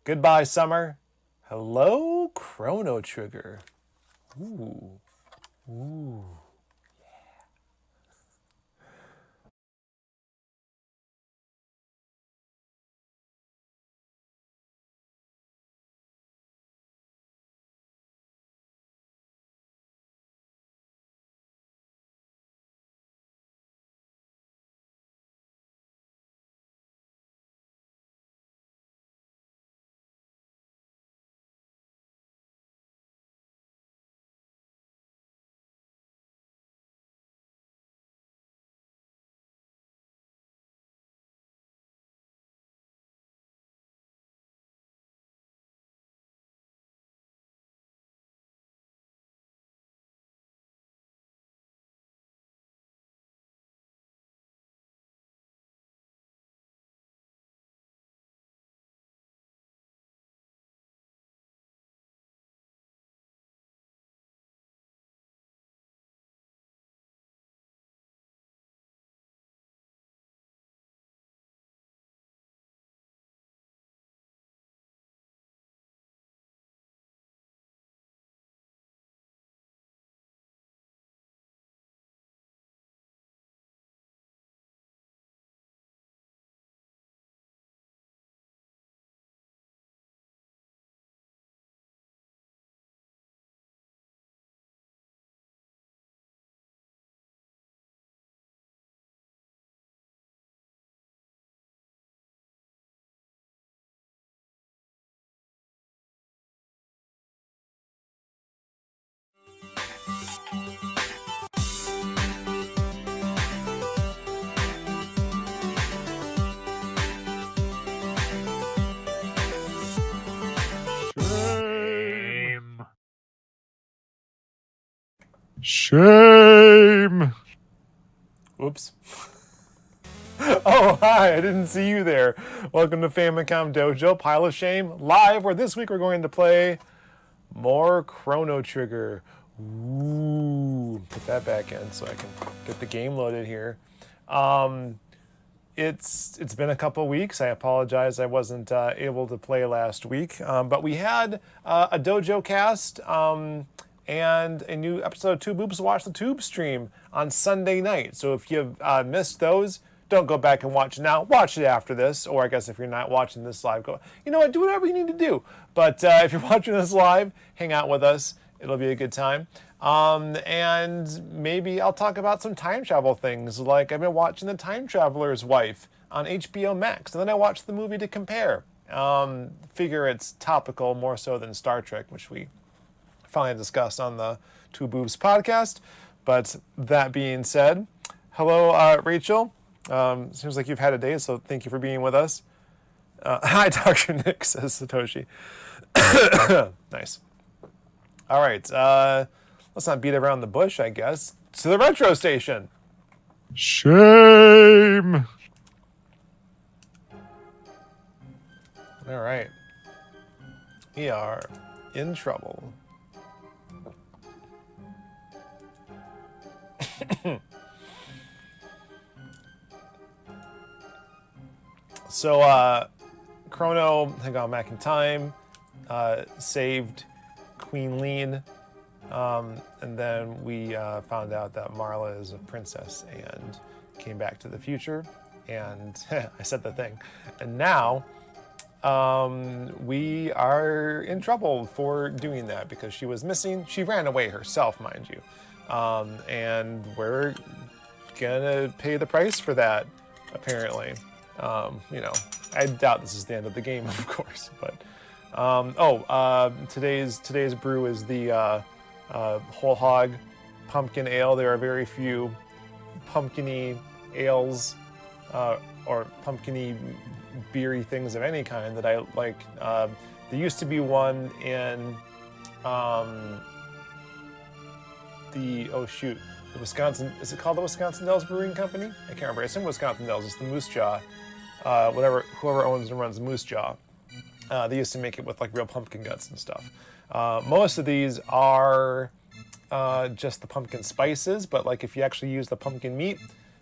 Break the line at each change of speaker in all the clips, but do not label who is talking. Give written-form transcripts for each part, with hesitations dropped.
Goodbye, summer. Hello, Chrono Trigger. Ooh. Ooh.
Shame!
Oops. Oh, hi, I didn't see you there. Welcome to Famicom Dojo, Pile of Shame, live, where this week we're going to play more Chrono Trigger. Ooh, put that back in so I can get the game loaded here. It's been a couple weeks. I apologize I wasn't able to play last week, but we had a Dojo cast and a new episode of Two Boobs Watch the Tube stream on Sunday night. So if you've missed those, don't go back and watch it now. Watch it after this, or I guess if you're not watching this live, go, you know what, do whatever you need to do. But if you're watching this live, hang out with us. It'll be a good time. And maybe I'll talk about some time travel things, like I've been watching The Time Traveler's Wife on HBO Max, and then I watched the movie to compare. Figure it's topical more so than Star Trek, which we finally discussed on the Two Boobs podcast. But that being said, hello, Rachel. Seems like you've had a day, so thank you for being with us. Hi, Dr. Nick, says Satoshi. Nice. All right, let's not beat around the bush, I guess. To the retro station.
Shame!
All right. We are in trouble. So, Chrono had gone back in time, saved Queen Leene, and then we found out that Marle is a princess and came back to the future, and I said the thing. And now we are in trouble for doing that because she was missing. She ran away herself, mind you. And we're gonna pay the price for that, apparently. You know, I doubt this is the end of the game, of course, but today's brew is the whole hog pumpkin ale. There are very few pumpkin-y ales or pumpkin-y beery things of any kind that I like. There used to be one in the Wisconsin, is it called the Wisconsin Dells Brewing Company? I can't remember. It's in Wisconsin Dells. It's the Moose Jaw. Whoever owns and runs Moose Jaw. They used to make it with like real pumpkin guts and stuff. Most of these are just the pumpkin spices, but like if you actually use the pumpkin meat,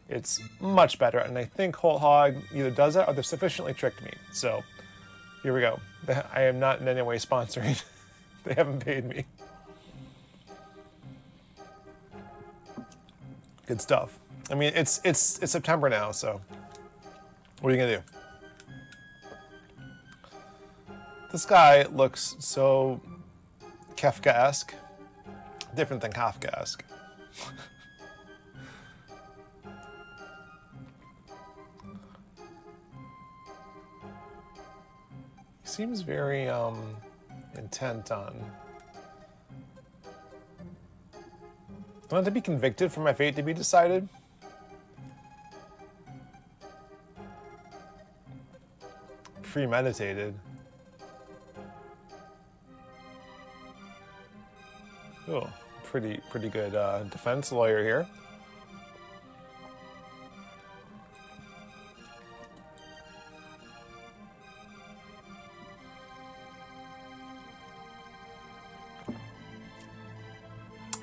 it's much better. And I think Whole Hog either does that or they've sufficiently tricked me. So Here we go. I am not in any way sponsoring. They haven't paid me. Good stuff. I mean, it's September now, so what are you gonna do? This guy looks so Kafka-esque. Different than Kafka-esque. He seems very intent on... I want to be convicted for my fate to be decided. Premeditated. Oh, pretty good defense lawyer here.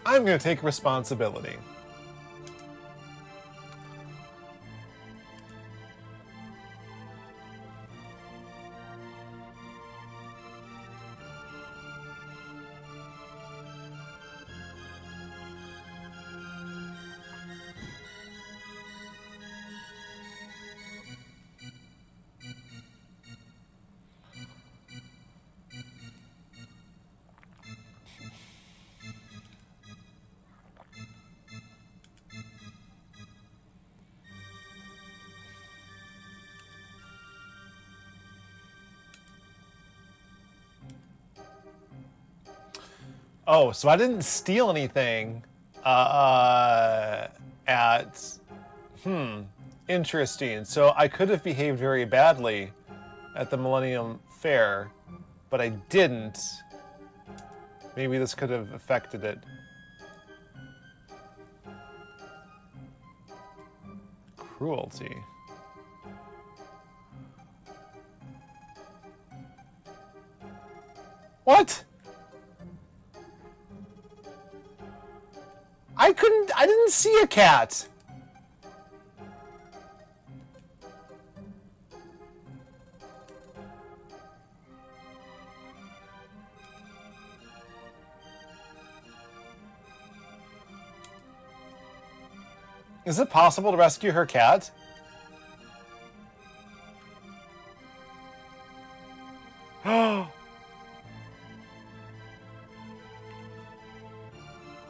I'm going to take responsibility. Oh, so I didn't steal anything interesting. So I could have behaved very badly at the Millennium Fair, but I didn't. Maybe this could have affected it. Cruelty. What? I didn't see a cat. Is it possible to rescue her cat?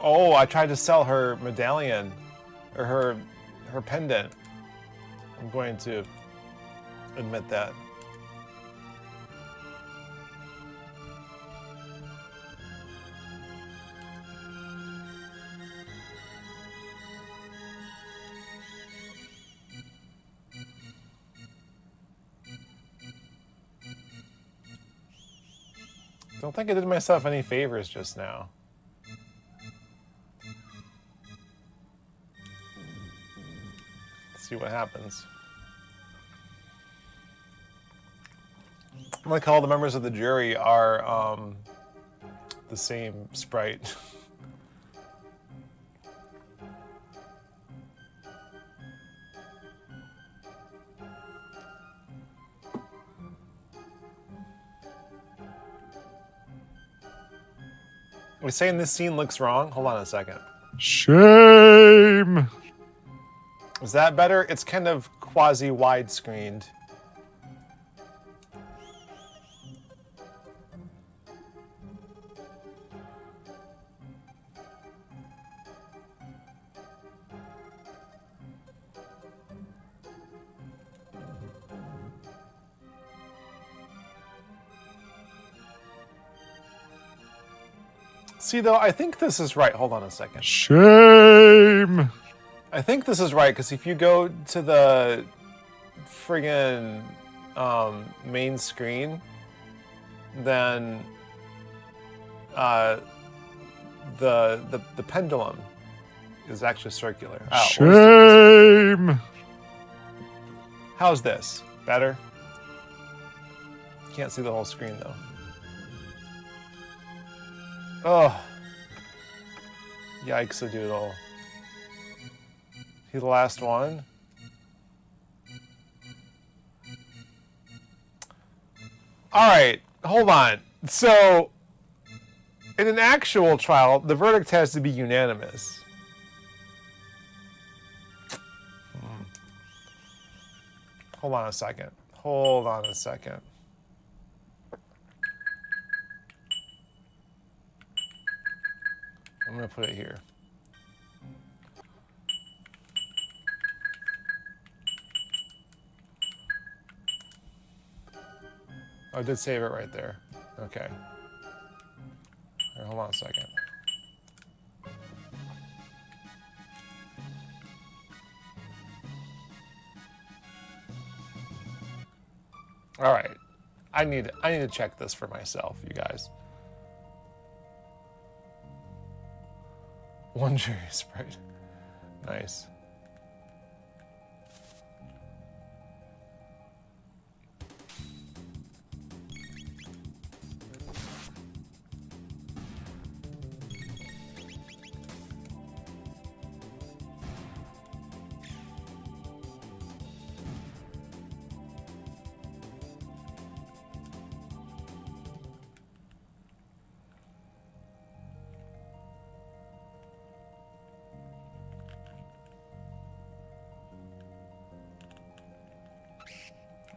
Oh, I tried to sell her medallion, or her pendant. I'm going to admit that. Don't think I did myself any favors just now. See what happens. Like all the members of the jury are the same sprite. Are we saying this scene looks wrong? Hold on a second.
Shame!
Is that better? It's kind of quasi-widescreened. See, though, I think this is right. Hold on a second.
Shame!
I think this is right, because if you go to the friggin' main screen, then the pendulum is actually circular. Oh,
shame!
How's this? Better? Can't see the whole screen, though. Oh. Yikes a doodle. He the last one? All right, hold on. So, in an actual trial, the verdict has to be unanimous. Hold on a second. Hold on a second. I'm going to put it here. Oh, I did save it right there. Okay. All right, hold on a second. All right. I need to check this for myself, you guys. One jury sprite. Nice.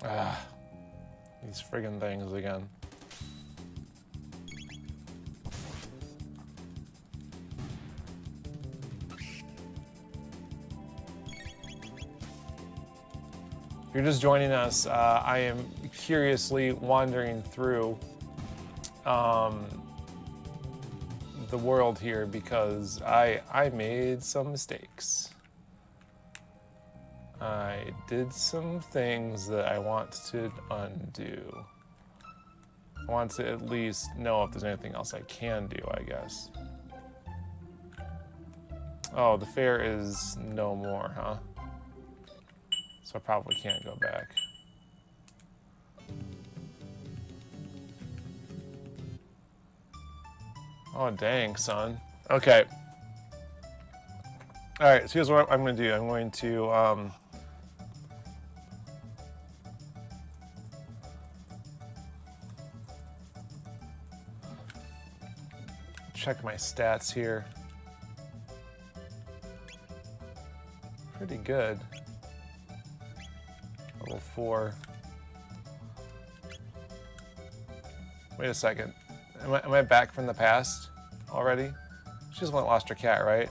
Ah, these friggin' things again. If you're just joining us, I am curiously wandering through the world here because I made some mistakes. I did some things that I want to undo. I want to at least know if there's anything else I can do, I guess. Oh, the fair is no more, huh? So I probably can't go back. Oh, dang, son. Okay. All right, so here's what I'm going to do. I'm going to... check my stats here. Pretty good. Level 4. Wait a second. Am I back from the past already? She just went lost her cat, right?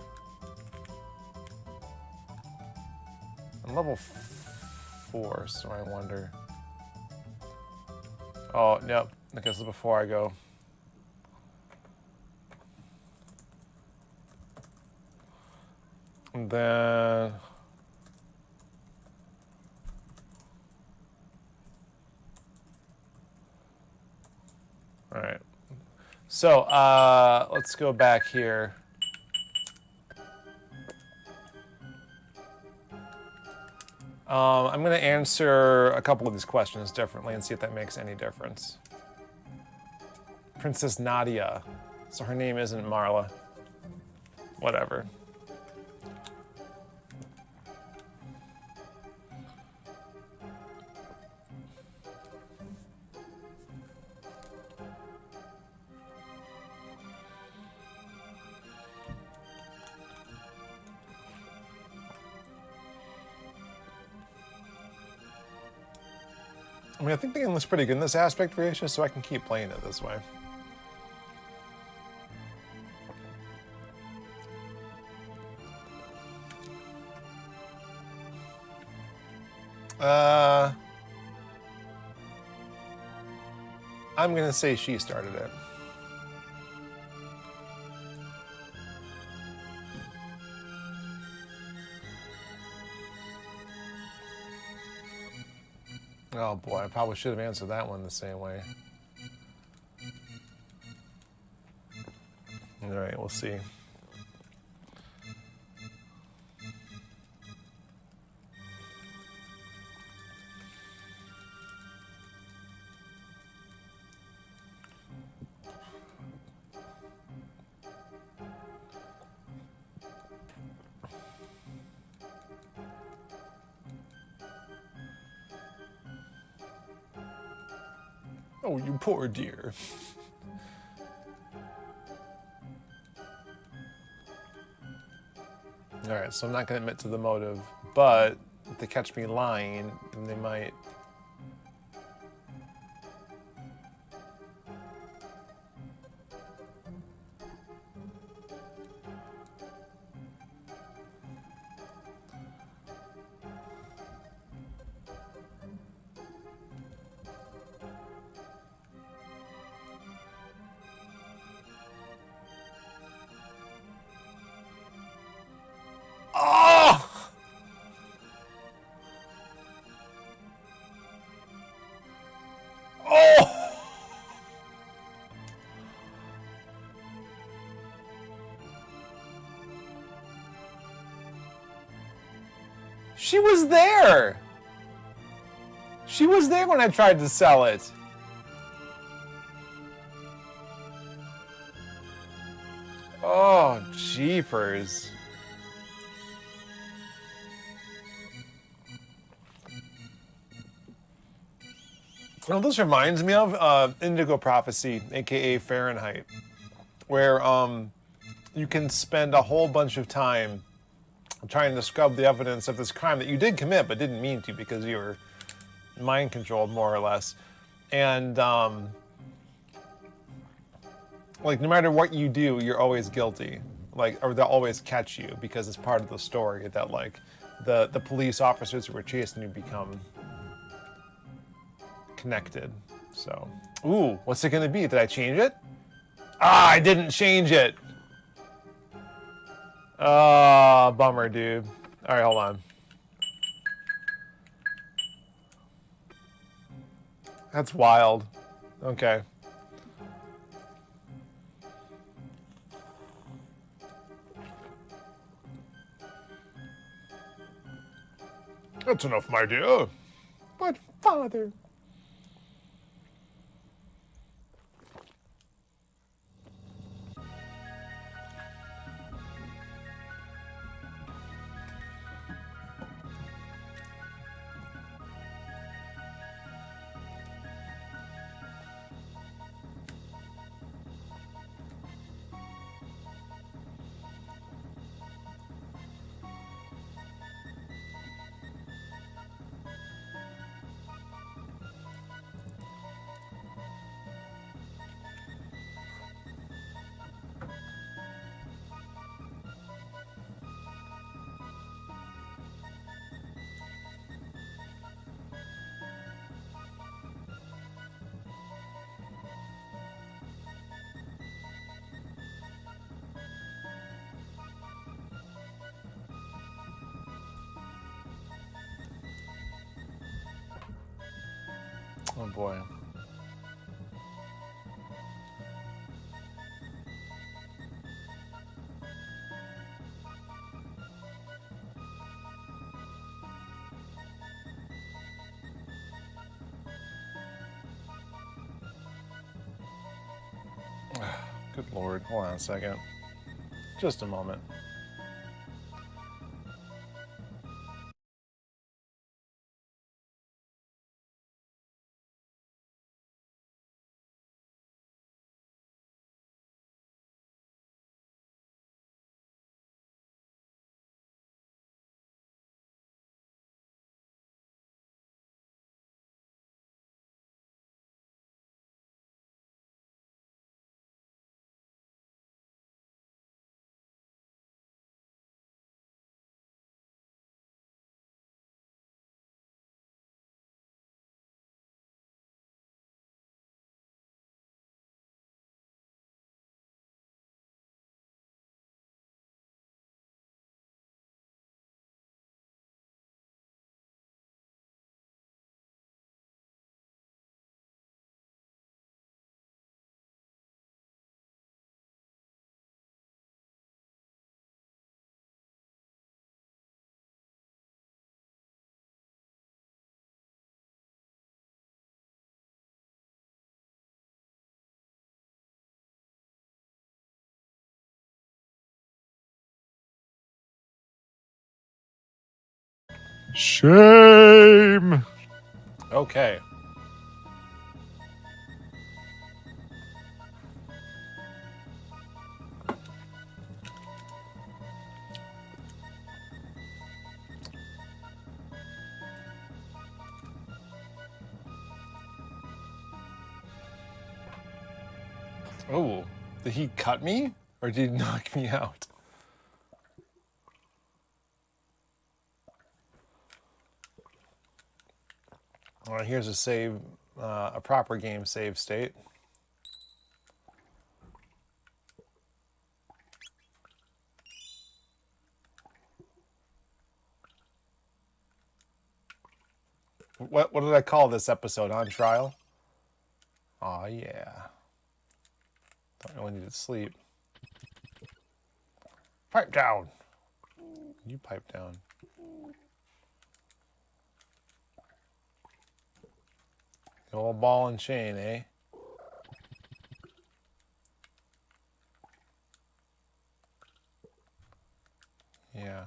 I'm level 4, so I wonder. Oh, nope. I guess this is before I go. And then... All right. So, let's go back here. I'm going to answer a couple of these questions differently and see if that makes any difference. Princess Nadia. So her name isn't Marle. Whatever. I mean, I think the game looks pretty good in this aspect ratio, so I can keep playing it this way. I'm gonna say she started it. Oh boy, I probably should have answered that one the same way. All right, we'll see. Oh, you poor dear. Alright, so I'm not going to admit to the motive, but if they catch me lying, then they might... Oh! Oh! She was there! She was there when I tried to sell it. Oh, jeepers. Well, this reminds me of Indigo Prophecy, aka Fahrenheit, where you can spend a whole bunch of time trying to scrub the evidence of this crime that you did commit but didn't mean to because you were mind controlled, more or less. And like, no matter what you do, you're always guilty. Like, or they'll always catch you because it's part of the story that, like, the police officers who were chasing you become connected. So, ooh, what's it gonna be? Did I change it? Ah, I didn't change it. Ah, bummer, dude. All right, hold on. That's wild. Okay. That's enough, my dear. But, father... Oh boy. Good Lord. Hold on a second. Just a moment.
Shame.
Okay. Oh, did he cut me? Or did he knock me out? All right, here's a save, a proper game save state. What did I call this episode? On trial? Aw, yeah. Don't really need to sleep. Pipe down. You pipe down. The old ball and chain, eh? Yeah.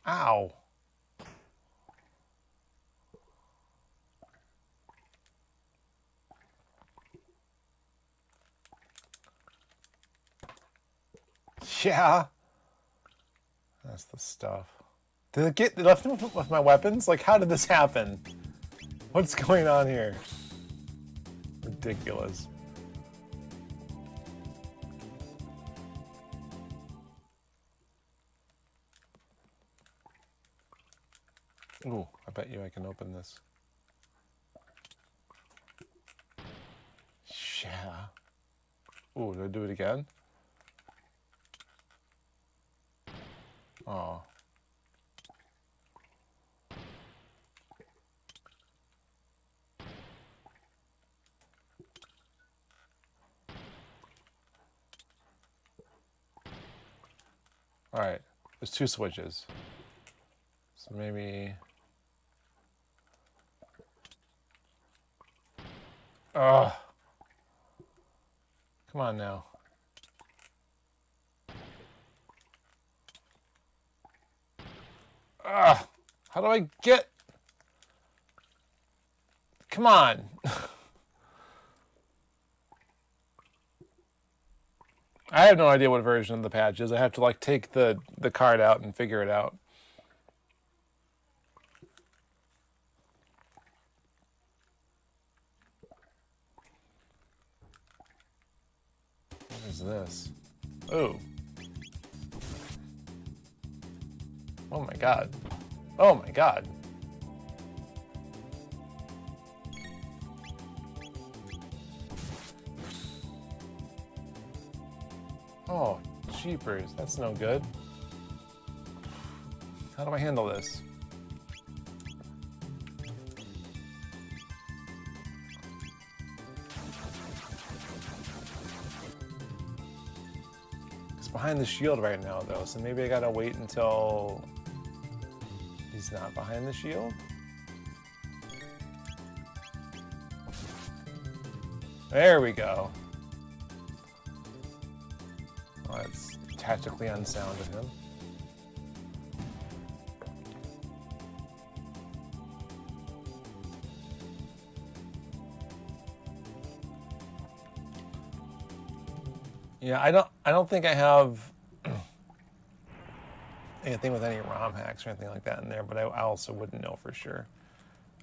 Ow. Yeah. That's the stuff. Did they left me with my weapons? Like, how did this happen? What's going on here? Ridiculous. Ooh, I bet you I can open this. Yeah. Ooh, did I do it again? Oh. Alright, there's 2 switches. So maybe... Ugh. Come on now. Ugh. How do I get... Come on. I have no idea what version of the patch is. I have to like take the card out and figure it out. What is this? Oh. Oh my god. Oh my god. Oh, jeepers. That's no good. How do I handle this? It's behind the shield right now, though, so maybe I gotta wait until he's not behind the shield? There we go. Well, that's tactically unsound of him. Yeah, I don't think I have anything with any ROM hacks or anything like that in there, but I also wouldn't know for sure.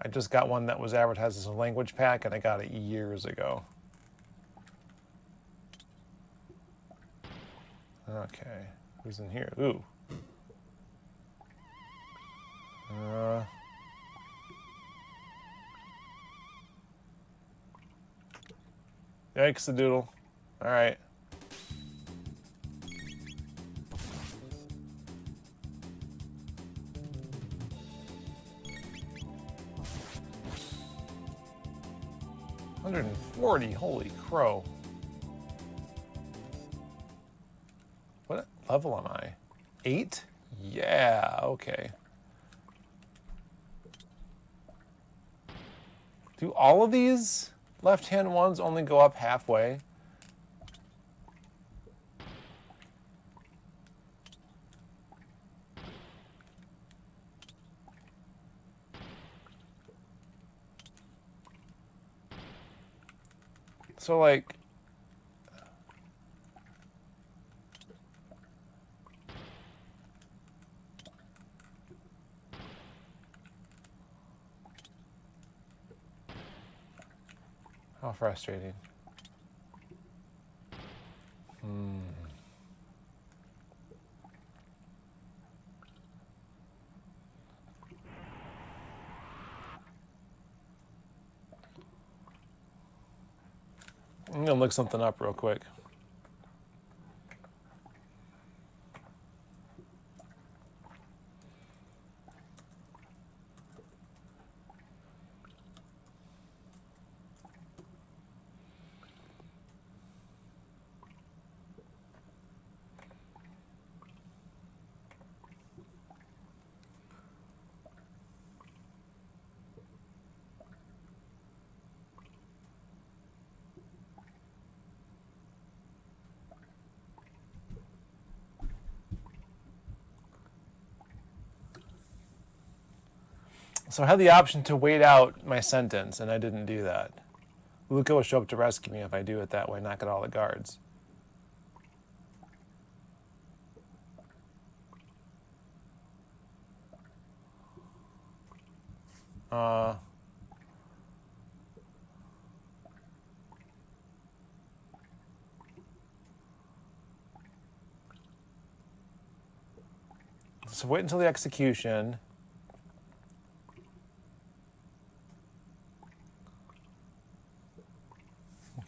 I just got one that was advertised as a language pack, and I got it years ago. Okay, who's in here? Ooh. Yikes the doodle. All right. $140, holy crow. What level am I? 8? Yeah, okay. Do all of these left-hand ones only go up halfway? So, like... How frustrating. I'm gonna look something up real quick. So I had the option to wait out my sentence, and I didn't do that. Luca will show up to rescue me if I do it that way, knock out all the guards. So wait until the execution.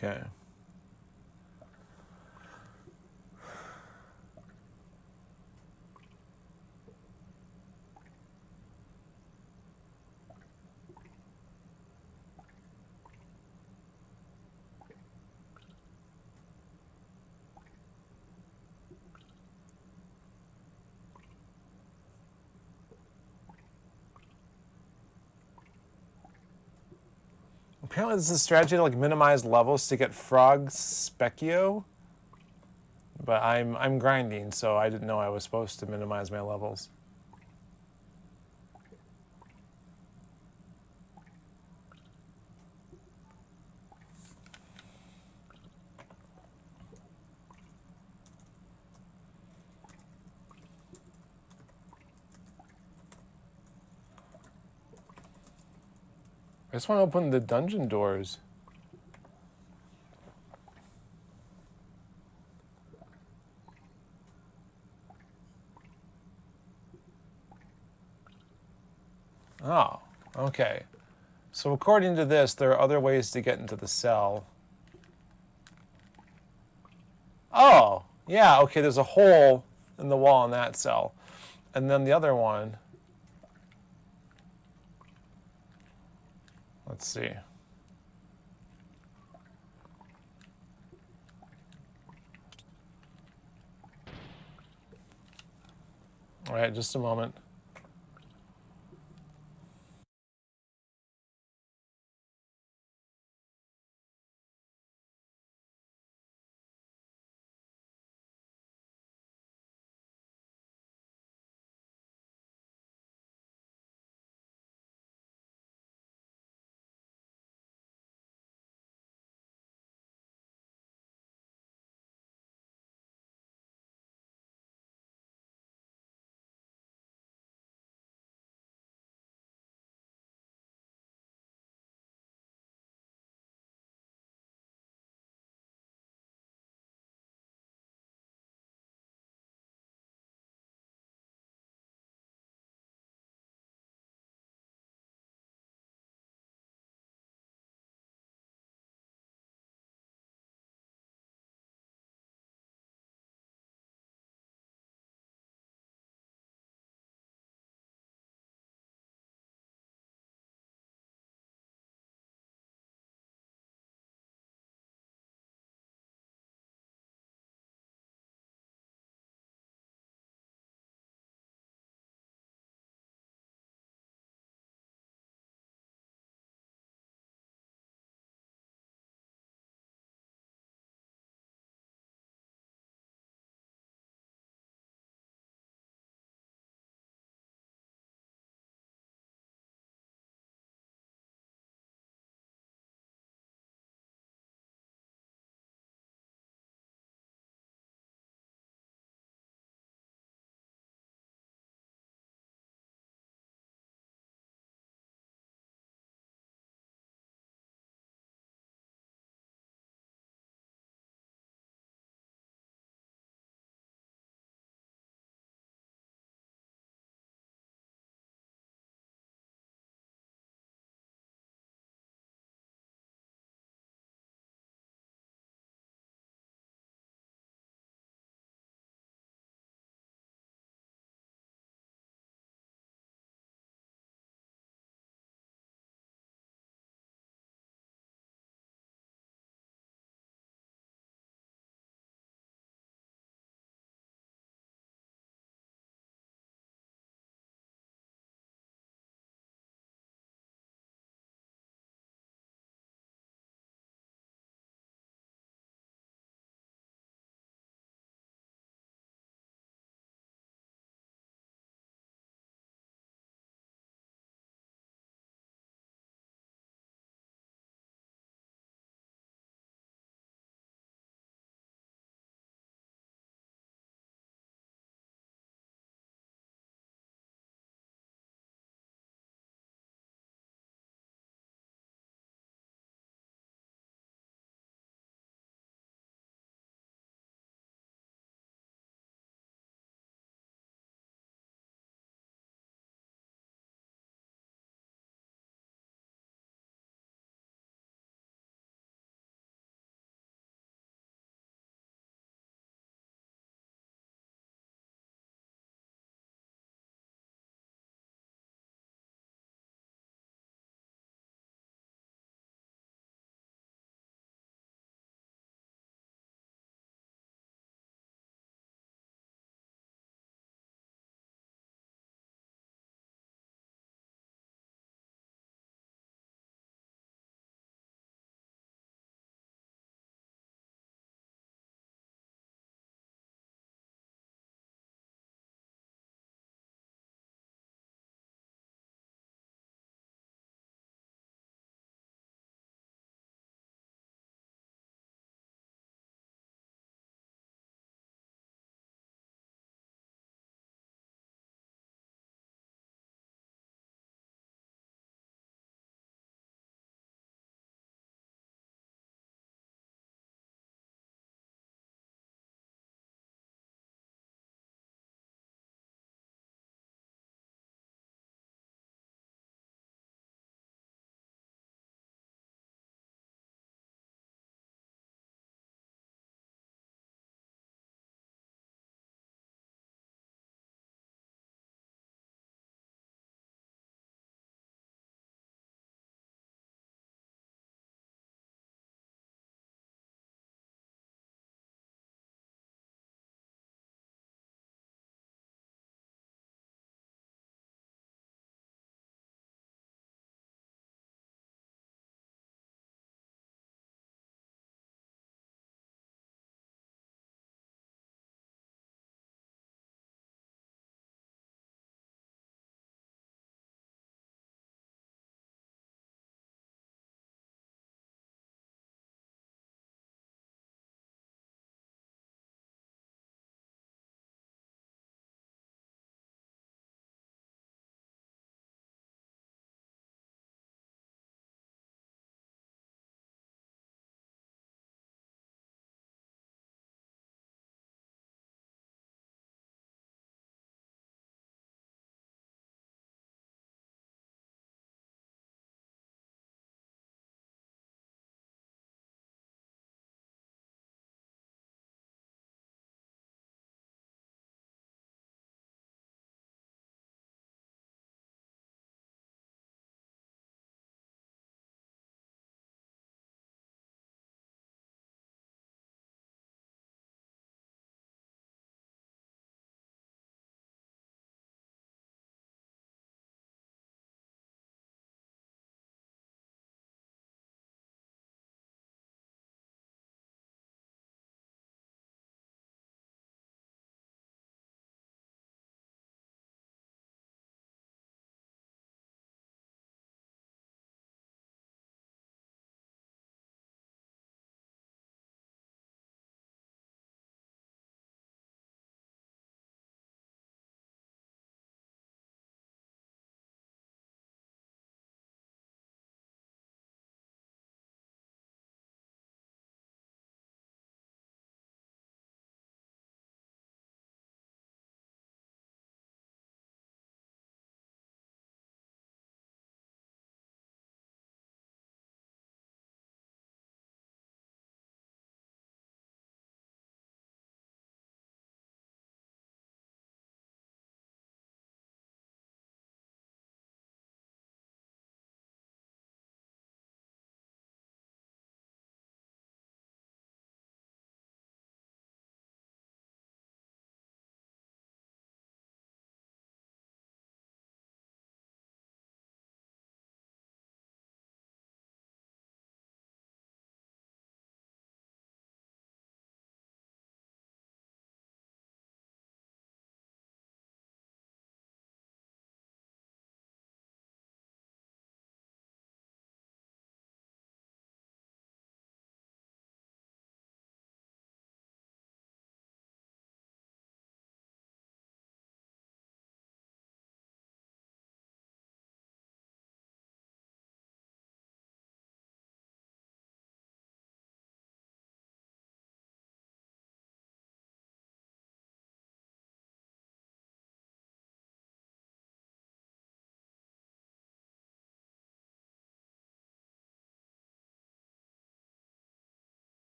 Okay. Apparently this is a strategy to like minimize levels to get Frog Specchio. But I'm grinding, so I didn't know I was supposed to minimize my levels. I just want to open the dungeon doors. Oh, okay. So according to this, there are other ways to get into the cell. Oh, yeah, okay, there's a hole in the wall in that cell. And then the other one, let's see. All right, just a moment.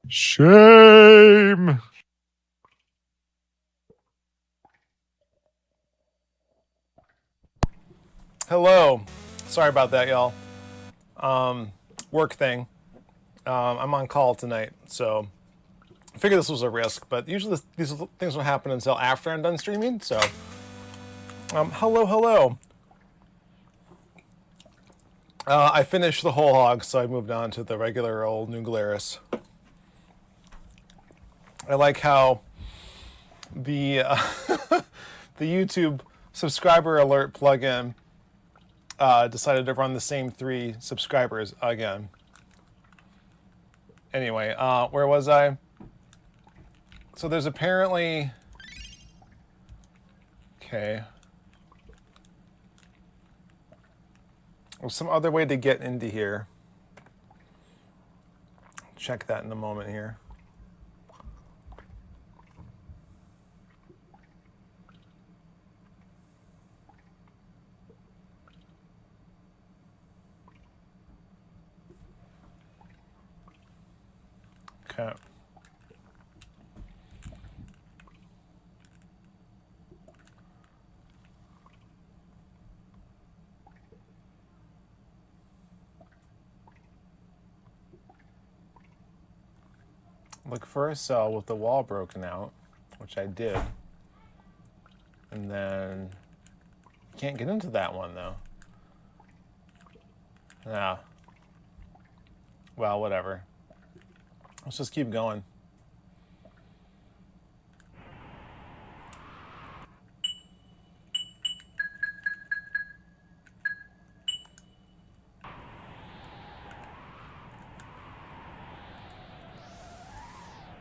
Shame.
Hello. Sorry about that, y'all. Work thing. I'm on call tonight, so I figured this was a risk, but usually these things don't happen until after I'm done streaming, so hello. I finished the whole hog, so I moved on to the regular old New Glarus. I like how the the YouTube subscriber alert plugin decided to run the same 3 subscribers again. Anyway, where was I? So there's apparently... Okay. There's some other way to get into here. Check that in a moment here. Okay. Look for a cell with the wall broken out, which I did. And then you can't get into that one though. Yeah. Well, whatever. Let's just keep going.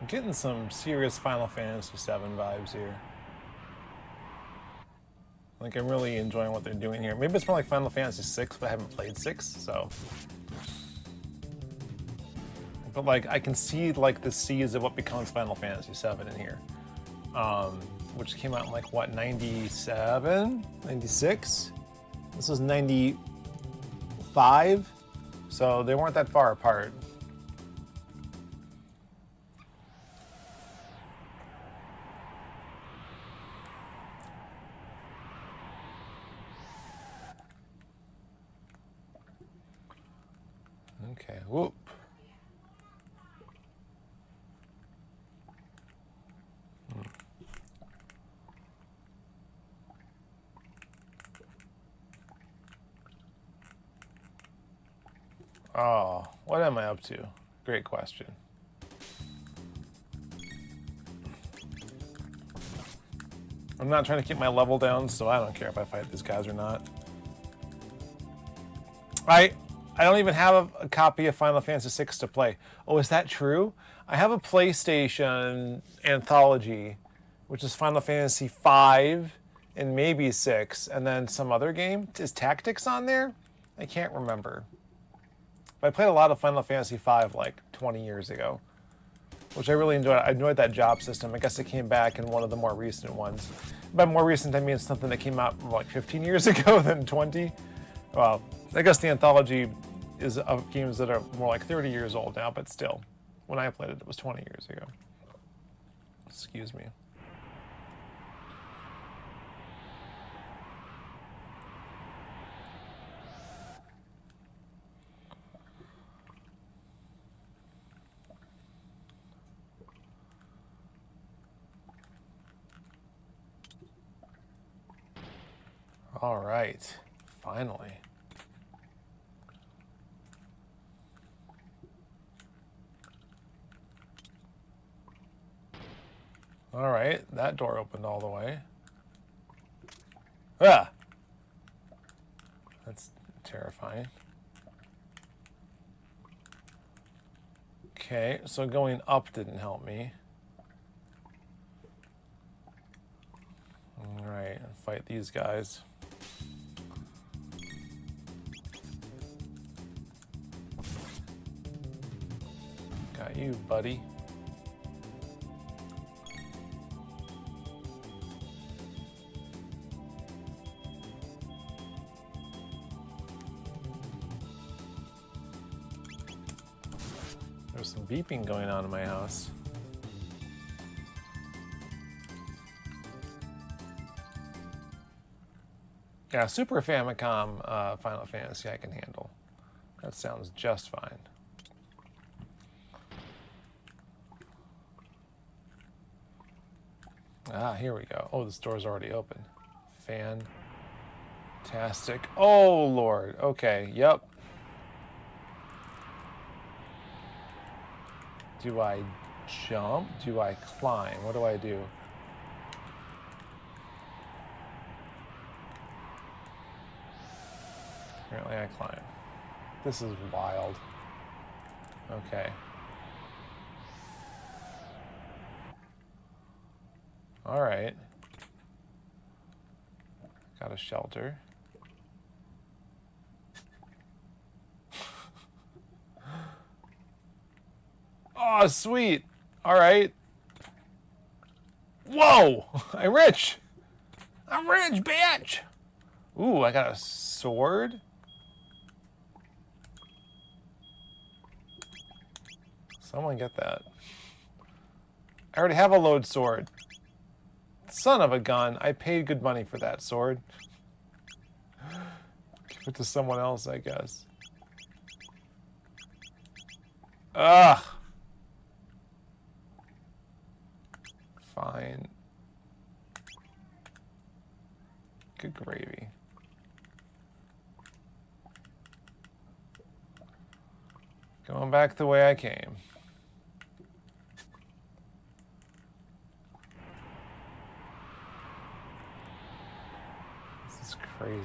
I'm getting some serious Final Fantasy VII vibes here. Like, I'm really enjoying what they're doing here. Maybe it's more like Final Fantasy VI, but I haven't played 6, so... But, like, I can see, like, the seeds of what becomes Final Fantasy VII in here. Which came out in, like, what, 97? 96? This was 95? So they weren't that far apart. Okay, whoop. Oh, what am I up to? Great question. I'm not trying to keep my level down, so I don't care if I fight these guys or not. I don't even have a copy of Final Fantasy VI to play. Oh, is that true? I have a PlayStation anthology, which is Final Fantasy V and maybe 6, and then some other game. Is Tactics on there? I can't remember. But I played a lot of Final Fantasy V like 20 years ago, which I really enjoyed. I enjoyed that job system. I guess it came back in one of the more recent ones. By more recent, I mean something that came out like 15 years ago than 20. Well, I guess the anthology is of games that are more like 30 years old now, but still, when I played it, it was 20 years ago. Excuse me. All right, finally. All right, that door opened all the way. Ah! That's terrifying. Okay, so going up didn't help me. All right, fight these guys. Got you, buddy. There's There's some beeping going on in my house. Yeah, Super Famicom Final Fantasy I can handle. That sounds just fine. Ah, here we go. Oh, this door's already open. Fantastic. Oh, Lord. Okay, yep. Do I jump? Do I climb? What do I do? Apparently I climb. This is wild. Okay. All right. Got a shelter. Oh, sweet. All right. Whoa! I'm rich. I'm rich, bitch. Ooh, I got a sword. Someone get that. I already have a load sword. Son of a gun. I paid good money for that sword. Give it to someone else, I guess. Ugh. Fine. Good gravy. Going back the way I came. This is crazy.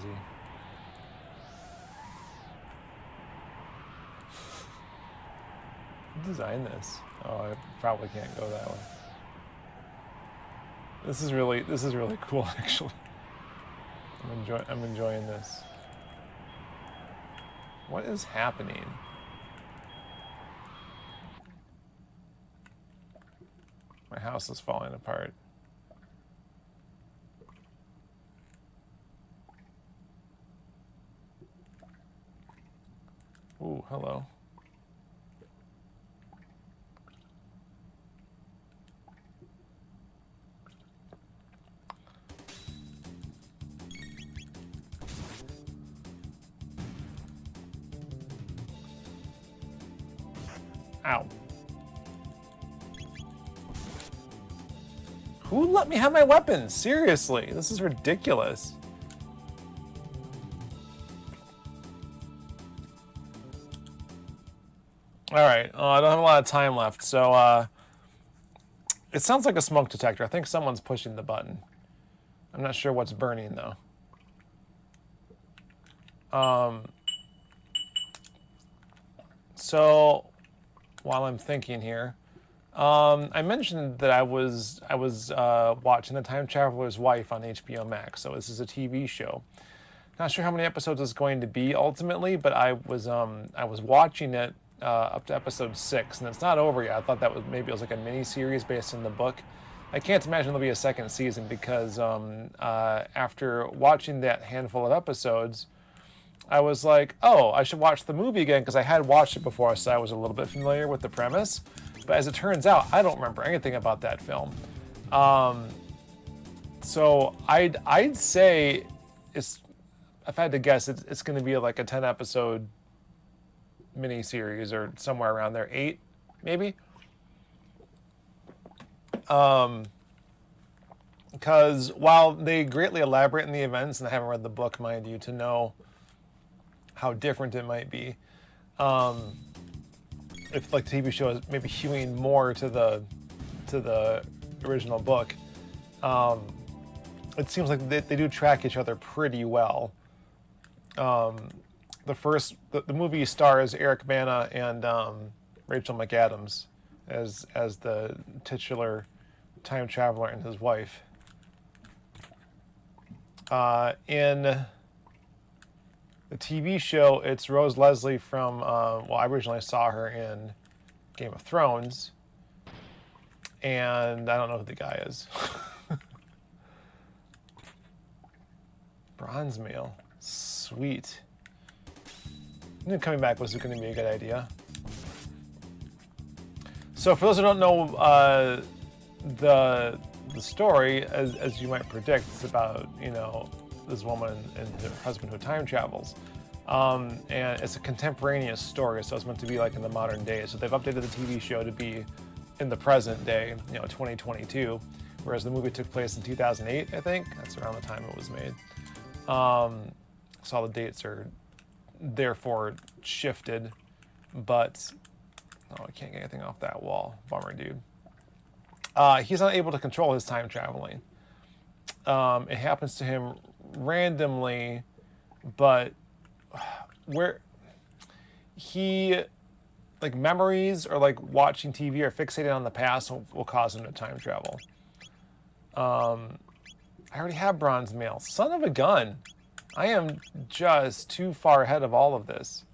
Who designed this? Oh, I probably can't go that way. This is really cool, actually. I'm enjoying this. What is happening? My house is falling apart. Ooh, hello. Ow. Who let me have my weapons? Seriously, this is ridiculous. All right, I don't have a lot of time left, so it sounds like a smoke detector. I think someone's pushing the button. I'm not sure what's burning though. So while I'm thinking here, I mentioned that I was watching The Time Traveler's Wife on HBO Max. So this is a TV show. Not sure how many episodes it's going to be ultimately, but I was watching it up to episode 6, and it's not over yet. I thought that was maybe it was like a mini series based on the book. I can't imagine there'll be a second season because after watching that handful of episodes, I was like, oh, I should watch the movie again because I had watched it before, so I was a little bit familiar with the premise. But as it turns out, I don't remember anything about that film. So I'd say it's, if I had to guess, it's going to be like a 10-episode mini-series or somewhere around there. 8, maybe? Because while they greatly elaborate in the events, and I haven't read the book, mind you, to know how different it might be, if like the TV show is maybe hewing more to the original book, it seems like they do track each other pretty well. The movie stars Eric Bana and Rachel McAdams as the titular time traveler and his wife. In the TV show, it's Rose Leslie from, well, I originally saw her in Game of Thrones, and I don't know who the guy is. Bronze meal. Sweet. I knew coming back was going to be a good idea. So for those who don't know the story, as you might predict, it's about, you know, this woman and her husband who time travels. And it's a contemporaneous story, so it's meant to be like in the modern day. So they've updated the TV show to be in the present day, you know, 2022, whereas the movie took place in 2008, I think. That's around the time it was made. So all the dates are therefore shifted, but oh, I can't get anything off that wall. Bummer, dude. He's not able to control his time traveling. It happens to him randomly, but where he, like, memories or like watching TV or fixating on the past will cause him to time travel. I already have bronze mail. Son of a gun. I am just too far ahead of all of this.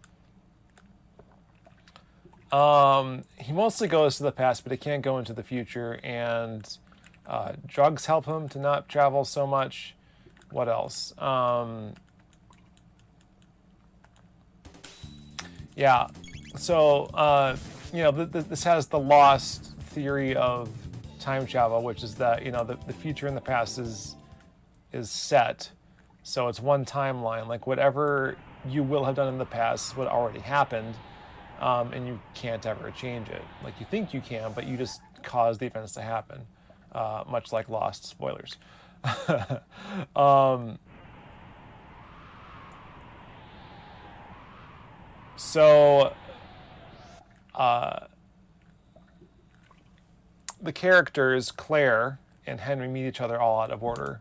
He mostly goes to the past, but he can't go into the future, and drugs help him to not travel so much. What else? Yeah, so, you know, this has the lost theory of time travel, which is that, you know, the future and the past is set. So it's one timeline, like whatever you will have done in the past is what already happened, and you can't ever change it. Like, you think you can, but you just cause the events to happen, much like Lost, spoilers. So, the characters, Claire and Henry, meet each other all out of order.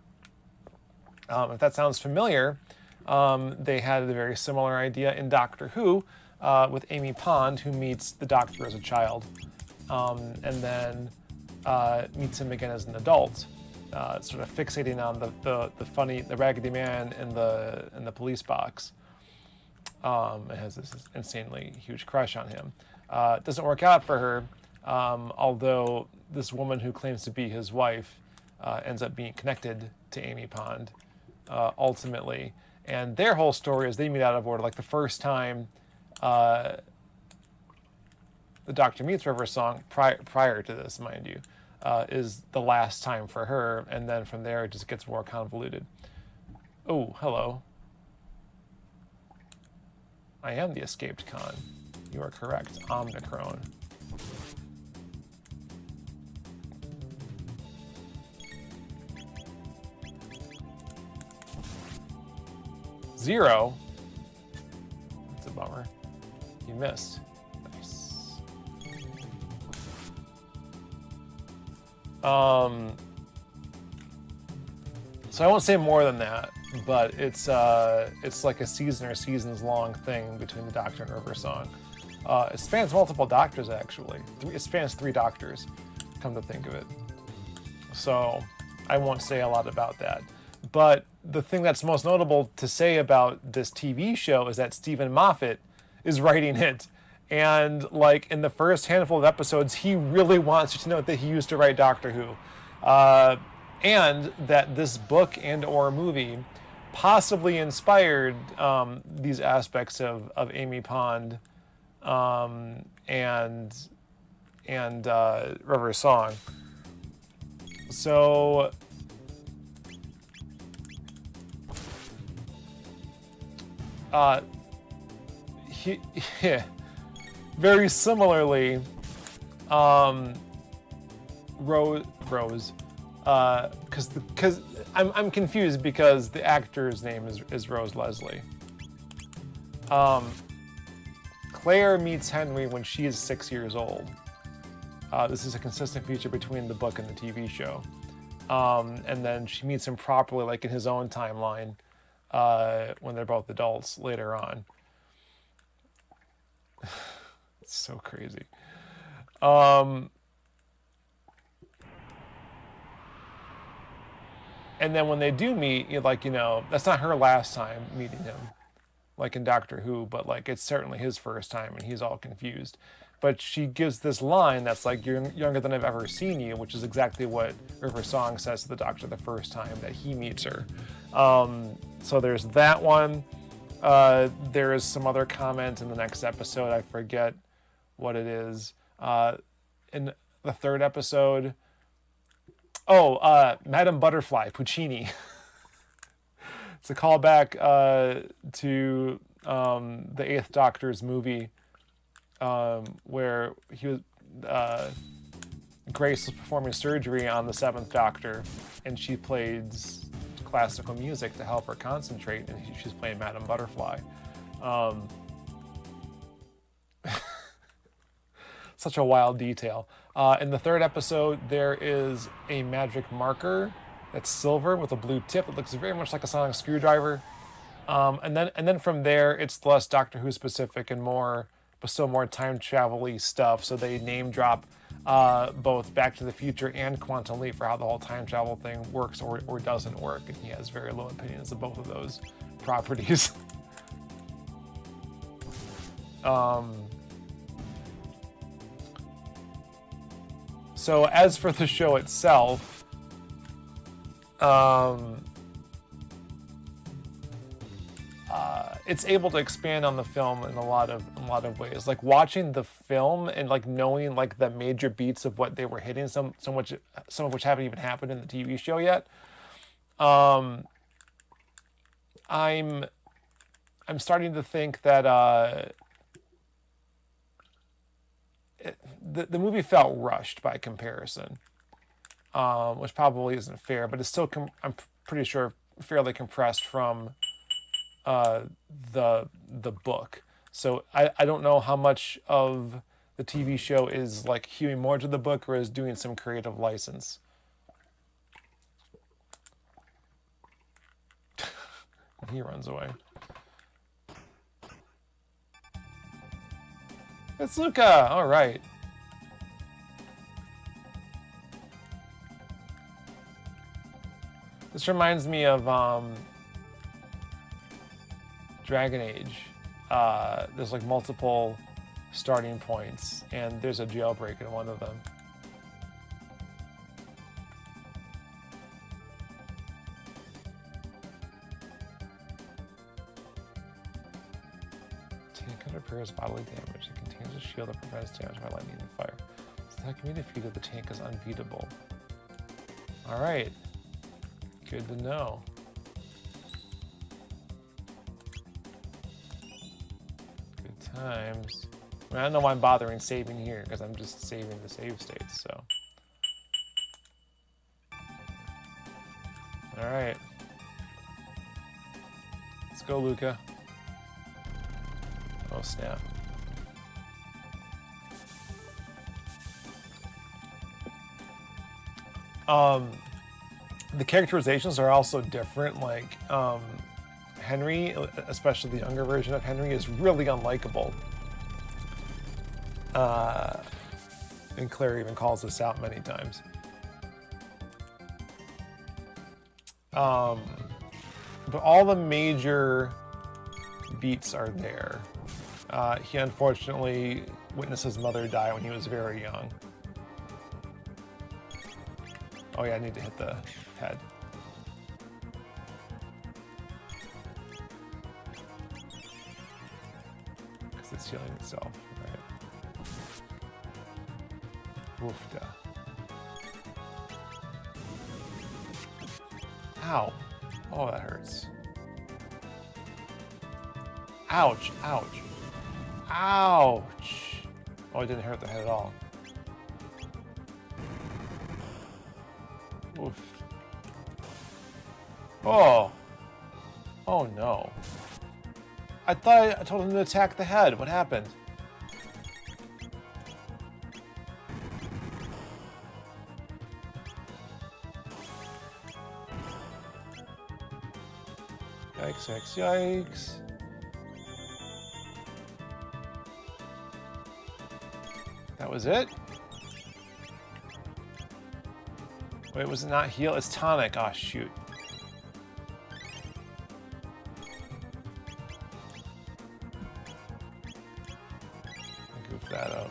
If that sounds familiar, they had a very similar idea in Doctor Who with Amy Pond, who meets the Doctor as a child, and then meets him again as an adult, sort of fixating on the Raggedy Man in the police box. It has this insanely huge crush on him. It doesn't work out for her, although this woman who claims to be his wife ends up being connected to Amy Pond ultimately. And their whole story is they meet out of order. Like, the first time the Doctor meets River Song, prior to this, mind you, is the last time for her, and then from there it just gets more convoluted. Oh, hello. I am the escaped con. You are correct. Omnicron. Zero? That's a bummer. You missed. Nice. So I won't say more than that, but it's like a season or seasons long thing between the Doctor and River Song. It spans multiple Doctors, actually. It spans 3 Doctors, come to think of it. So I won't say a lot about that. But the thing that's most notable to say about this TV show is that Stephen Moffat is writing it. And, like, in the first handful of episodes, he really wants you to know that he used to write Doctor Who. And that this book and or movie possibly inspired these aspects of Amy Pond and River Song. So very similarly, Rose, because I'm confused because the actor's name is Rose Leslie. Claire meets Henry when she is 6 years old. This is a consistent feature between the book and the TV show. And then she meets him properly, like in his own timeline, when they're both adults later on. It's so crazy. And then when they do meet, that's not her last time meeting him, like in Doctor Who, but like it's certainly his first time, and he's all confused. But she gives this line that's like, "You're younger than I've ever seen you," which is exactly what River Song says to the Doctor the first time that he meets her. So there's that one. There is some other comment in the next episode. I forget what it is. in the third episode. Oh, Madame Butterfly, Puccini. It's a callback to the Eighth Doctor's movie, where he was Grace was performing surgery on the Seventh Doctor, and she plays classical music to help her concentrate, and she's playing Madame Butterfly. Such a wild detail. In the third episode, there is a magic marker that's silver with a blue tip. It looks very much like a sonic screwdriver. And then from there, it's less Doctor Who specific and more, but still more time travel-y stuff. So they name drop both Back to the Future and Quantum Leap for how the whole time travel thing works or doesn't work. And he has very low opinions of both of those properties. So as for the show itself, it's able to expand on the film in a lot of ways. Like watching the film and like knowing like the major beats of what they were hitting, some of which haven't even happened in the TV show yet. I'm starting to think that the movie felt rushed by comparison, which probably isn't fair, but it's still I'm pretty sure fairly compressed from the book. So I don't know how much of the TV show is like hewing more to the book or is doing some creative license. He runs away. It's Luca! All right. This reminds me of Dragon Age. There's like multiple starting points, and there's a jailbreak in one of them. Tank repairs bodily damage. It contains a shield that prevents damage by lightning and fire. So that can be defeated. The tank is unbeatable. All right. Good to know. Good times. I mean, I don't know why I'm bothering saving here, because I'm just saving the save states, so. Alright. Let's go, Luca. Oh, snap. The characterizations are also different. Like Henry, especially the younger version of Henry, is really unlikable. And Claire even calls this out many times. But all the major beats are there. He unfortunately witnessed his mother die when he was very young. Oh yeah, I need to hit the head. Because it's healing itself, right? Oofda. Ow. Oh, that hurts. Ouch, ouch. Ouch. Oh, it didn't hurt the head at all. Oof. Oh. Oh no. I thought I told him to attack the head. What happened? Yikes, yikes, yikes. That was it? Wait, was it not heal? It's tonic. Oh, shoot. Goof that up.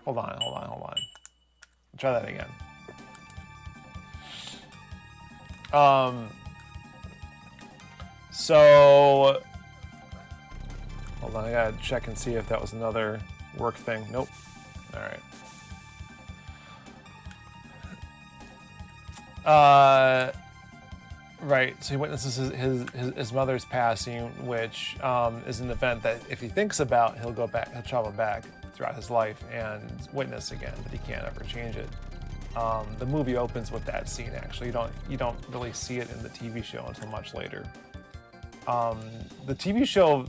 Hold on, hold on, hold on. Try that again. So... Hold on, I gotta check and see if that was another work thing. Nope. right. Right, so he witnesses his mother's passing, which is an event that if he thinks about, he'll travel back throughout his life and witness again, but he can't ever change it. The movie opens with that scene. Actually, you don't really see it in the TV show until much later. The TV show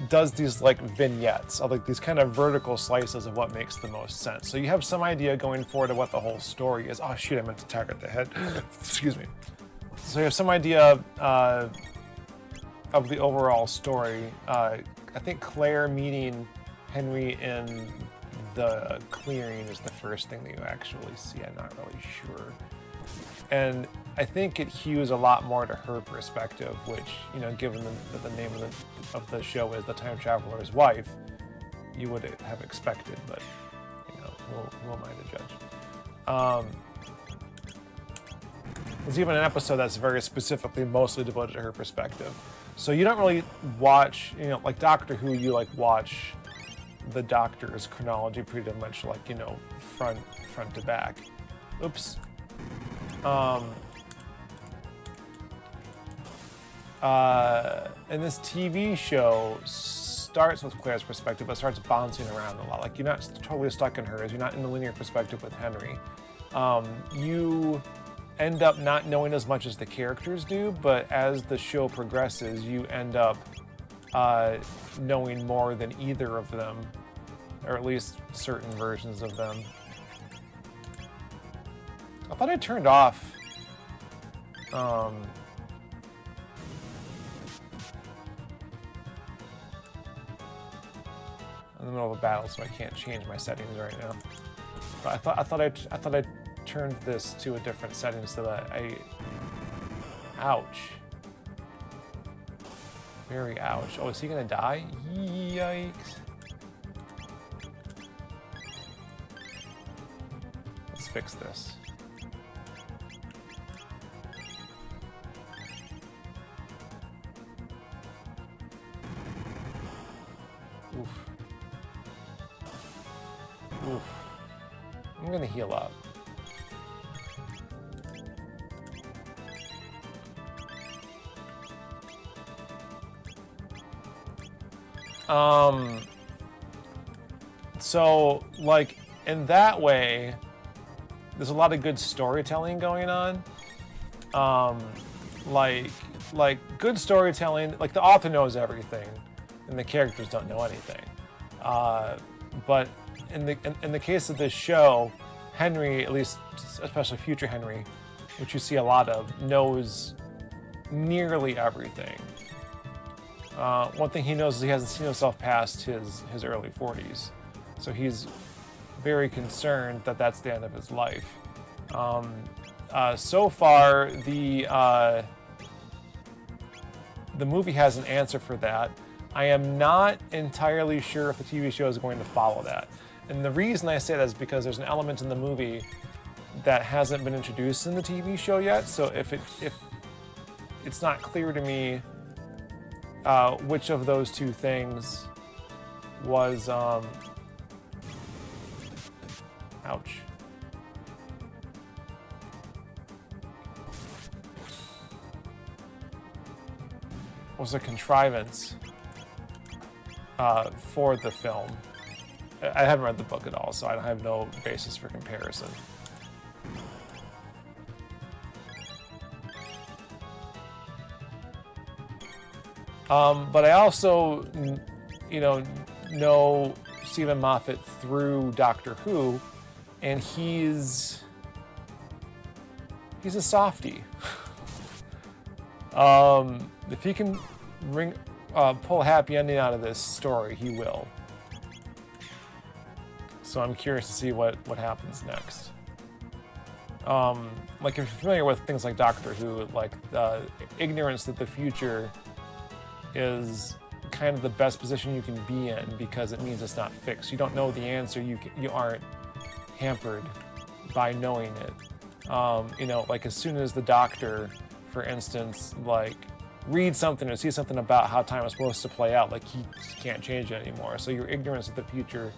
does these vignettes, of these kind of vertical slices of what makes the most sense. So you have some idea going forward of what the whole story is. Oh shoot, I meant to target the head. Excuse me. So you have some idea of the overall story. I think Claire meeting Henry in the clearing is the first thing that you actually see. I'm not really sure. And I think it hews a lot more to her perspective, which, given that the name of the show is The Time Traveler's Wife, you would have expected, but, who am I to judge? There's even an episode that's very specifically mostly devoted to her perspective. So you don't really watch, like Doctor Who, you watch the Doctor's chronology pretty much front to back. Oops. And this TV show starts with Claire's perspective, but starts bouncing around a lot. You're not totally stuck in hers. You're not in the linear perspective with Henry. You end up not knowing as much as the characters do, but as the show progresses, you end up knowing more than either of them, or at least certain versions of them. I thought I turned off in the middle of a battle, so I can't change my settings right now. But I thought I turned this to a different setting so that ouch. Very ouch. Oh, is he gonna die? Yikes. Let's fix this. Oof. Oof. I'm gonna heal up. So, in that way, there's a lot of good storytelling going on. Good storytelling, the author knows everything, and the characters don't know anything. But in the case of this show, Henry, at least especially future Henry, which you see a lot of, knows nearly everything. One thing he knows is he hasn't seen himself past his early 40s. So he's very concerned that that's the end of his life. So far, the movie has an answer for that. I am not entirely sure if the TV show is going to follow that. And the reason I say that is because there's an element in the movie that hasn't been introduced in the TV show yet. So if it's not clear to me which of those two things was, ouch. Was a contrivance for the film. I haven't read the book at all, so I have no basis for comparison. But I also, know Stephen Moffat through Doctor Who, and he's a softie. If he can pull a happy ending out of this story, he will. So I'm curious to see what happens next. If you're familiar with things like Doctor Who, ignorance that the future is kind of the best position you can be in because it means it's not fixed. You don't know the answer. You aren't hampered by knowing it. As soon as the Doctor, for instance, reads something or sees something about how time is supposed to play out, he can't change it anymore. So your ignorance of the future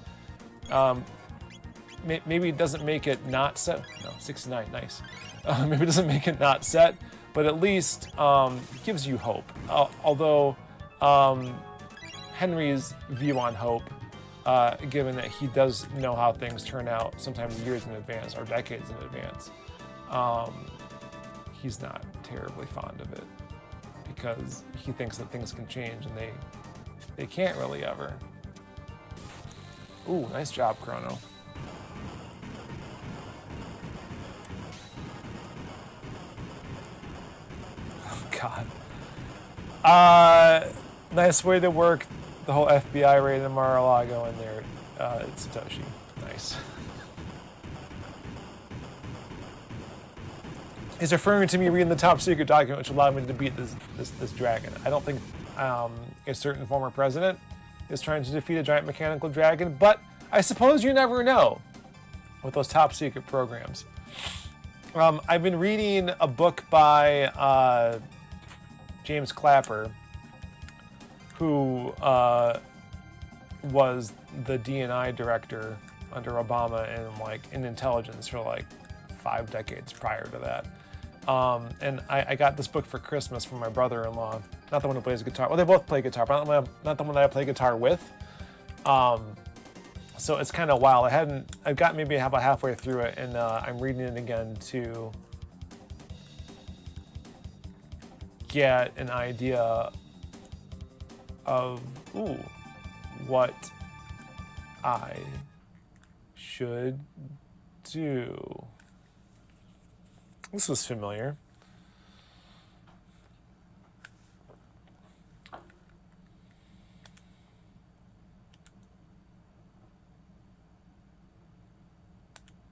maybe it doesn't make it not set. No, 69, nice. Maybe it doesn't make it not set, but at least gives you hope. Although Henry's view on hope, given that he does know how things turn out sometimes years in advance or decades in advance, he's not terribly fond of it because he thinks that things can change and they can't really ever. Ooh, nice job, Chrono. Oh, God. Nice way to work the whole FBI raid in Mar-a-Lago in there, Satoshi. Nice. He's referring to me reading the top secret document which allowed me to beat this dragon. I don't think a certain former president is trying to defeat a giant mechanical dragon, but I suppose you never know with those top secret programs. I've been reading a book by James Clapper, who was the D&I director under Obama in intelligence for like 5 decades prior to that. And I got this book for Christmas from my brother-in-law. Not the one who plays guitar. Well, they both play guitar, but not the one that I play guitar with. So it's kind of wild. I've got maybe about halfway through it, and I'm reading it again to get an idea of what I should do. This was familiar.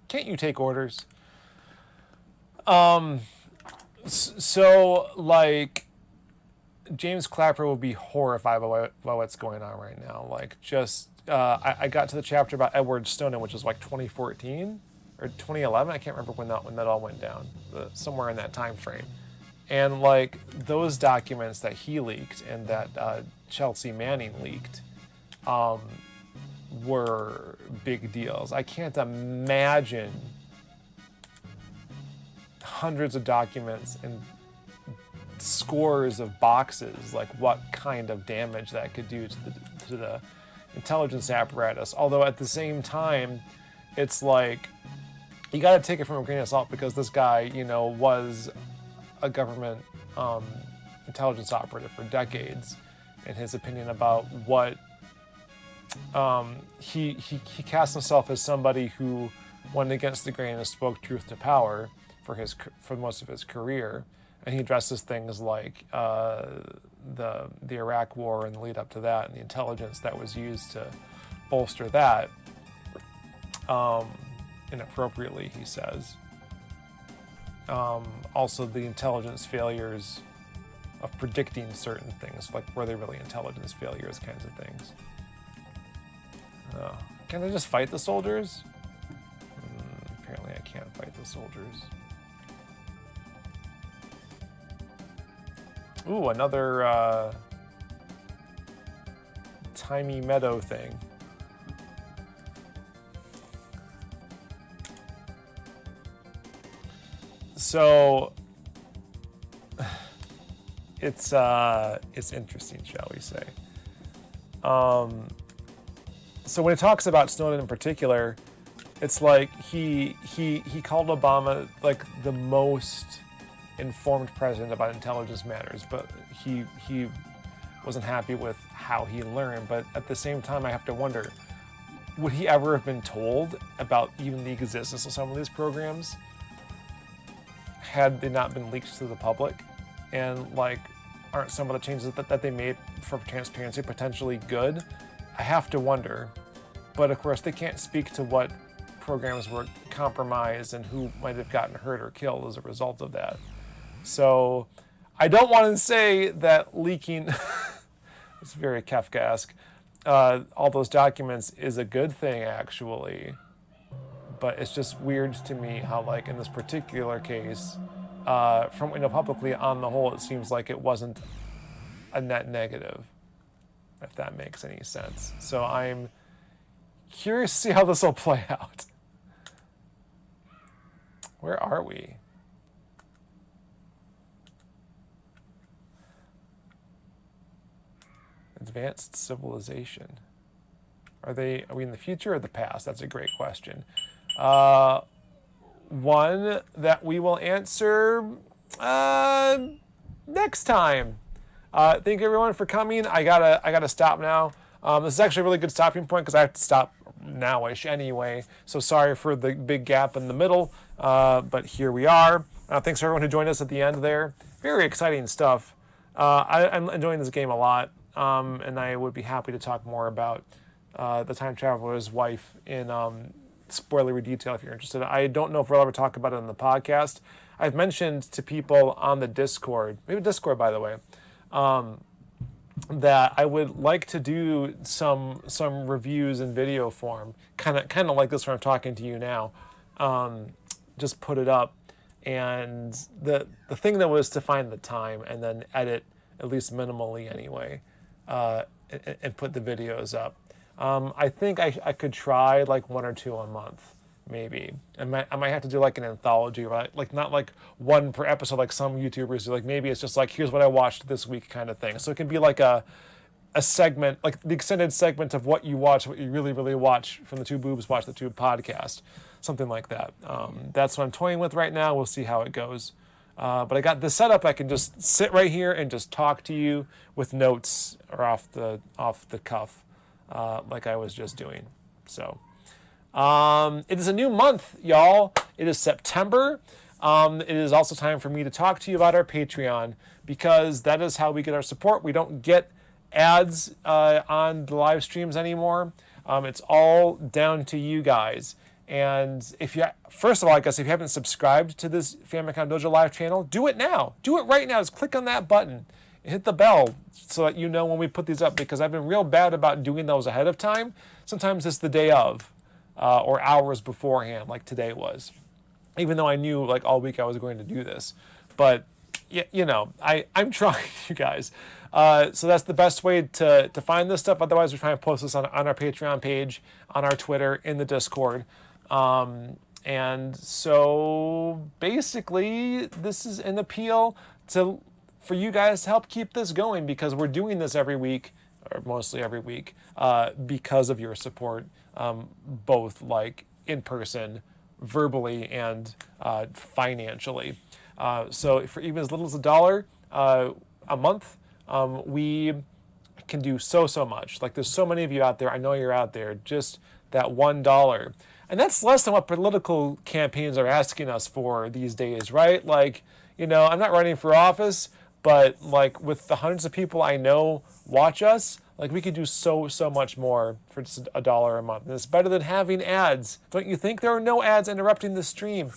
Can't you take orders? So, like, James Clapper will be horrified by what's going on right now. Like, just, I got to the chapter about Edward Snowden, which was like 2014 or 2011. I can't remember when that all went down, somewhere in that time frame. And like those documents that he leaked and that Chelsea Manning leaked were big deals. I can't imagine hundreds of documents and scores of boxes, like what kind of damage that could do to the intelligence apparatus. Although at the same time, it's like you got to take it from a grain of salt because this guy, you know, was a government intelligence operative for decades, and his opinion about what he cast himself as somebody who went against the grain and spoke truth to power for most of his career, and he addresses things like the Iraq War and the lead up to that, and the intelligence that was used to bolster that inappropriately, he says. Also, the intelligence failures of predicting certain things, like were they really intelligence failures, kinds of things. Can I just fight the soldiers? Apparently I can't fight the soldiers. Ooh, another Timey Meadow thing. So it's interesting, shall we say. So when he talks about Snowden in particular, it's like he called Obama like the most informed president about intelligence matters, but he wasn't happy with how he learned. But at the same time, I have to wonder, would he ever have been told about even the existence of some of these programs had they not been leaked to the public? And like, aren't some of the changes that they made for transparency potentially good? I have to wonder. But of course, they can't speak to what programs were compromised and who might have gotten hurt or killed as a result of that. So I don't want to say that leaking, it's very Kafkaesque, all those documents is a good thing, actually. But it's just weird to me how, like, in this particular case, from what we know publicly, on the whole, it seems like it wasn't a net negative, if that makes any sense. So I'm curious to see how this will play out. Where are we? Advanced civilization. Are we in the future or the past? That's a great question. One that we will answer next time. Thank you everyone for coming. I gotta stop now. This is actually a really good stopping point because I have to stop now-ish anyway. So sorry for the big gap in the middle, but here we are. Thanks for everyone who joined us at the end there. Very exciting stuff. I'm enjoying this game a lot, and I would be happy to talk more about the Time Traveler's Wife in spoilery detail if you're interested. I don't know if we'll ever talk about it in the podcast. I've mentioned to people on the Discord, maybe Discord by the way, that I would like to do some reviews in video form, kind of like this where I'm talking to you now. Just put it up, and the thing that was to find the time and then edit at least minimally anyway, and put the videos up. I think I could try like 1 or 2 a month, maybe. I might have to do like an anthology, right? Like not like one per episode like some YouTubers do. Like maybe it's just like, here's what I watched this week kind of thing. So it can be like a segment, like the extended segment of what you watch, what you really watch from the Two Boobs Watch the Tube podcast, something like that. That's what I'm toying with right now. We'll see how it goes. But I got this set up. I can just sit right here and just talk to you with notes or off the cuff. Like I was just doing. So it is a new month, y'all. It is September. It is also time for me to talk to you about our Patreon, because that is how we get our support. We don't get ads on the live streams anymore. It's all down to you guys. And first of all, I guess if you haven't subscribed to this Famicom Dojo live channel, do it now. Do it right now. Just click on that button. Hit the bell so that you know when we put these up, because I've been real bad about doing those ahead of time. Sometimes it's the day of or hours beforehand, like today was, even though I knew like all week I was going to do this. But you know, I'm trying, you guys. So that's the best way to find this stuff. Otherwise, we're trying to post this on our Patreon page, on our Twitter, in the Discord. And so basically this is an appeal for you guys to help keep this going, because we're doing this every week, or mostly every week, because of your support, both like in person, verbally, and financially. So for even as little as $1 a month, we can do so much. Like there's so many of you out there. I know you're out there. Just that $1. And that's less than what political campaigns are asking us for these days, right? Like, you know, I'm not running for office, but like with the hundreds of people I know watch us, like we could do so much more for just $1 a month. And it's better than having ads. Don't you think? There are no ads interrupting the stream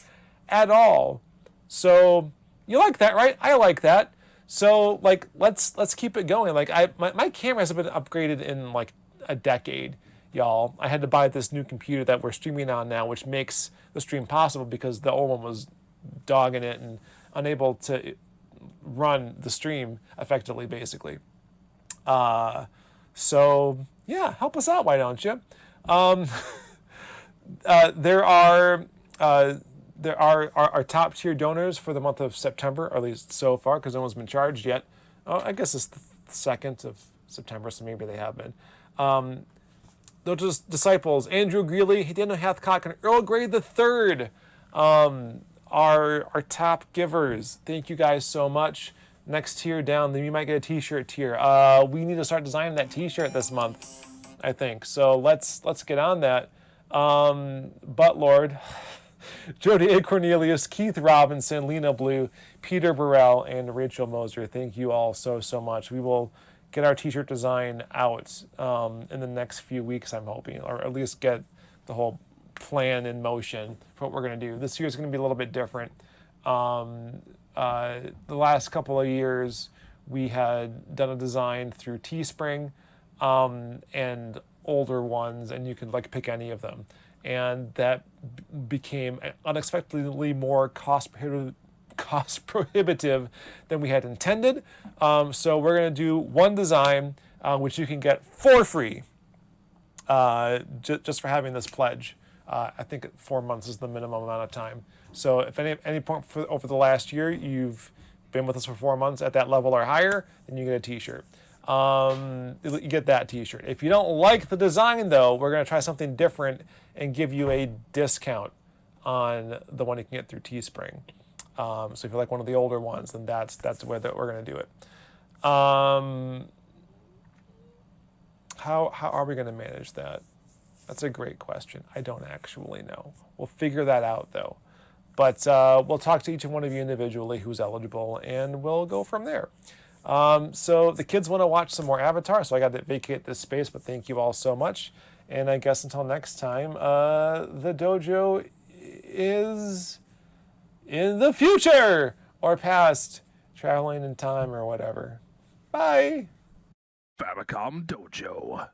at all. So you like that, right? I like that. So like let's keep it going. Like my cameras have been upgraded in like a decade, y'all. I had to buy this new computer that we're streaming on now, which makes the stream possible because the old one was dogging it and unable to run the stream effectively, basically. So yeah, help us out, why don't you? There are our top tier donors for the month of September, or at least so far, because no one's been charged yet. Oh, I guess it's the 2nd of September, so maybe they have been. Those disciples: Andrew Greeley, Daniel Hathcock, and Earl Grey III. Our top givers. Thank you guys so much. Next tier down, then you might get a t-shirt tier. We need to start designing that t-shirt this month, I think. So let's get on that. But Lord, Jody A. Cornelius, Keith Robinson, Lena Blue, Peter Burrell, and Rachel Moser. Thank you all so much. We will get our t-shirt design out in the next few weeks, I'm hoping, or at least get the whole plan in motion for what we're going to do. This year is going to be a little bit different. The last couple of years, we had done a design through Teespring and older ones, and you could like pick any of them. And that became unexpectedly more cost prohibitive than we had intended. So we're going to do one design, which you can get for free, just for having this pledge. I think 4 months is the minimum amount of time. So if any point over the last year you've been with us for 4 months at that level or higher, then you get a t-shirt. You get that t-shirt. If you don't like the design though, we're going to try something different and give you a discount on the one you can get through Teespring. So if you like one of the older ones, then that's the way that we're going to do it. How are we going to manage that? That's a great question. I don't actually know. We'll figure that out though. But we'll talk to each one of you individually who's eligible, and we'll go from there. So the kids want to watch some more Avatar, so I got to vacate this space, but thank you all so much. And I guess until next time, the dojo is in the future or past, traveling in time or whatever. Bye.
Famicom Dojo.